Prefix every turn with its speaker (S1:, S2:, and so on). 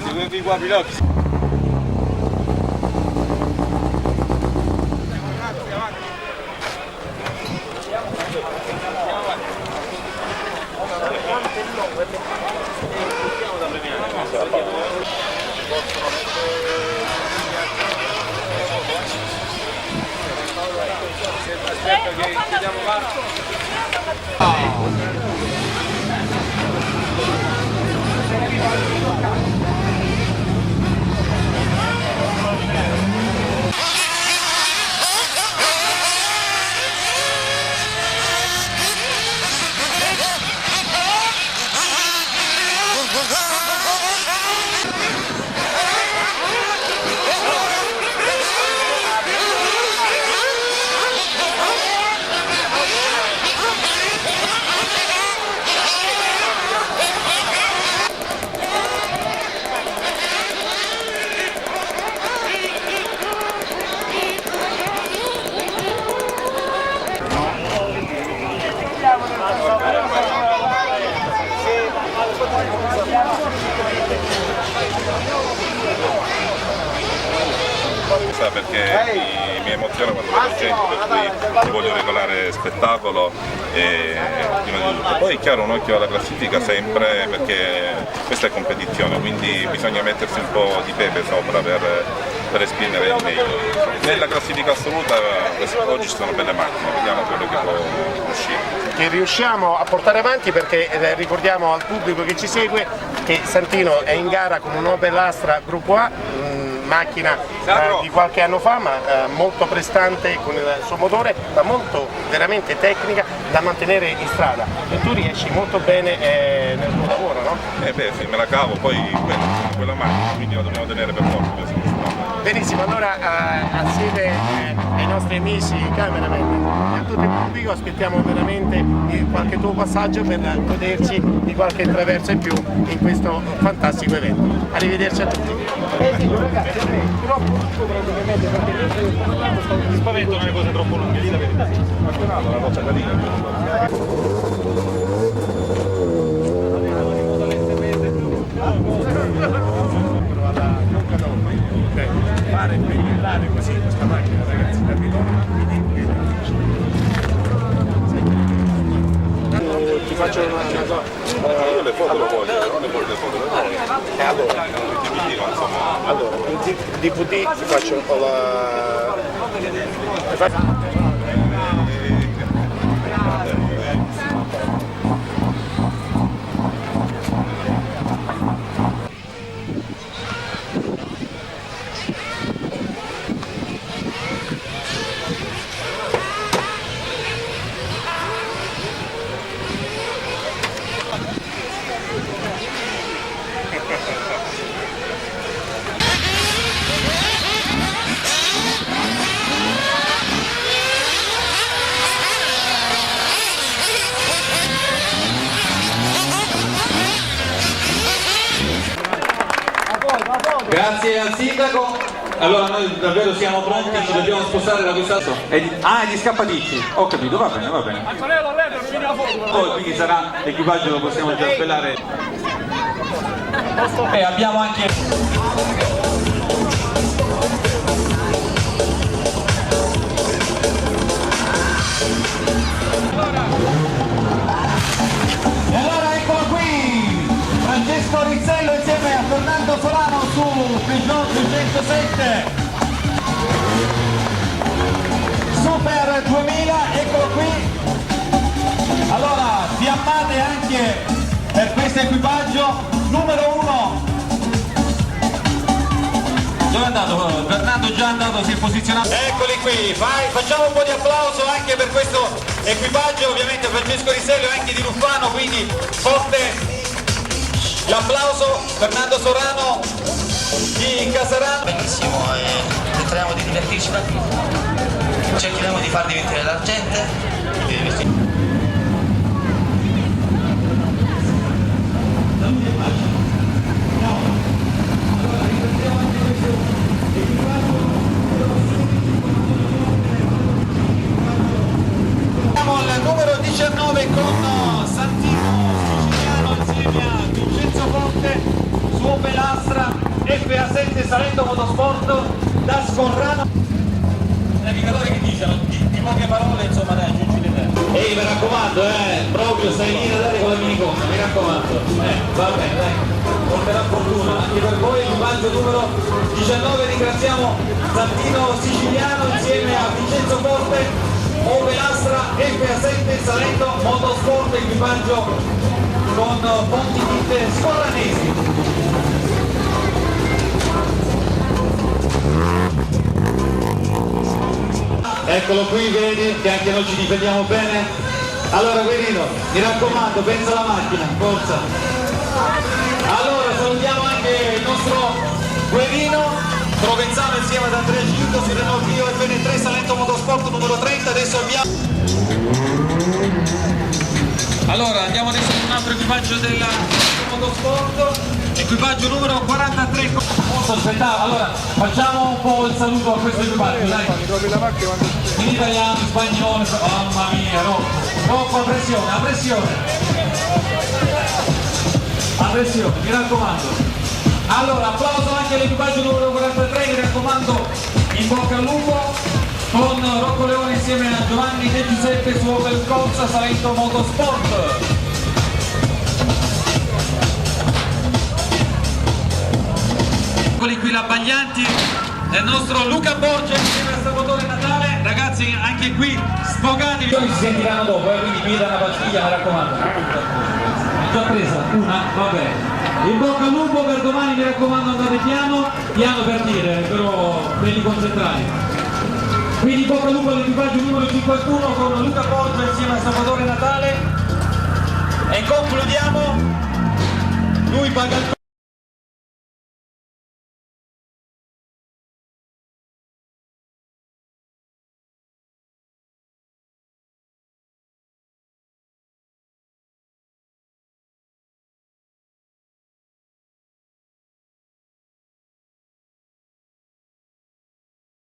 S1: Seguivi qua Pilocchi. Aspetta che chiediamo
S2: perché mi emoziona quando vedo gente, per cui voglio regolare spettacolo e prima di tutto. Poi è chiaro un occhio alla classifica sempre, perché questa è competizione, quindi bisogna mettersi un po' di pepe sopra per esprimere il meglio. Nella classifica assoluta oggi ci sono belle macchine, vediamo quello che può uscire.
S3: Che riusciamo a portare avanti, perché ricordiamo al pubblico che ci segue che Santino è in gara con un Opel Astra Gruppo A, macchina di qualche anno fa, ma molto prestante con il suo motore, ma molto veramente tecnica da mantenere in strada, e tu riesci molto bene nel tuo lavoro, no?
S2: Beh sì, me la cavo, poi quella macchina, quindi la dobbiamo tenere per forza.
S3: Benissimo, allora assieme ai nostri amici cameraman e a tutto il pubblico aspettiamo veramente qualche tuo passaggio per goderci di qualche traverso in più in questo fantastico evento. Arrivederci a tutti.
S1: Mi spaventano le cose troppo lunghe, lì la verità.
S2: La roccia carina.
S3: Fare per brillare così questa macchina, ragazzi, ti faccio una cosa.
S2: Io le foto lo voglio, non le voglio le foto.
S3: Allora, il DVD ti faccio un po' la.
S4: Grazie al sindaco. Allora noi davvero siamo pronti, ci dobbiamo spostare da questa... è di Scappaticci, ho capito, va bene, va bene. Poi quindi sarà l'equipaggio, lo possiamo già svelare. E abbiamo anche...
S5: Francesco Rizzello insieme a Fernando Solano su Peugeot 207 Super 2000, eccolo qui. Allora, fiammate anche per questo equipaggio. Numero 1, dove è andato? Fernando già è andato, si è posizionato.
S4: Eccoli qui, facciamo un po' di applauso anche per questo equipaggio, ovviamente Francesco Rizzello e anche di Ruffano, quindi forte l'applauso. Fernando Sorano di Casarano.
S6: Benissimo, cercheremo di divertirci da qui, cercheremo di far divertire la gente.
S4: Siamo al numero 19 con Santino Siciliano insieme insieme a Vincenzo Forte su Opel Astra FA7 Salento Motorsport da Scorrano. Il navigatore che dice, di poche parole, insomma, dai, aggiungi te. Ehi, mi raccomando, proprio stai lì da dare con la minigonna, mi raccomando. Va bene, dai, porterà fortuna anche per voi. Equipaggio numero 19, ringraziamo Santino Siciliano insieme a Vincenzo Forte, Opel Astra FA7 Salento Motorsport, equipaggio con ponti ditte scorranesi. Eccolo qui, vedi che anche noi ci difendiamo bene. Allora Guerino, mi raccomando, pensa alla macchina, forza. Allora salutiamo anche il nostro Guerino Provenzano insieme ad Andrea Cinto su Renault Clio FN3 Salento Motorsport numero 30. Adesso abbiamo... Allora andiamo adesso con un altro equipaggio del Motorsport, equipaggio numero 43. Molto aspettato. Allora facciamo un po' il saluto a questo equipaggio, dai. In italiano, in spagnolo, mamma mia, troppa pressione, a pressione, mi raccomando. Allora applauso anche all'equipaggio numero 43, mi raccomando, in bocca al lupo, con Rocco Leone insieme a Giovanni De Giuseppe su Opel Corsa Salento Motorsport. Eccoli qui l'abbaglianti del nostro Luca Borgia insieme a Salvatore Natale. Ragazzi, anche qui sfogatevi, si sentiranno dopo, quindi qui da una pastiglia, mi raccomando. Già presa? Una? Va bene. In bocca al lupo per domani, mi raccomando, andate piano per dire, però belli concentrati. Quindi in bocca al lupo all'equipaggio numero 51 con Luca Borgia insieme a Salvatore Natale. E concludiamo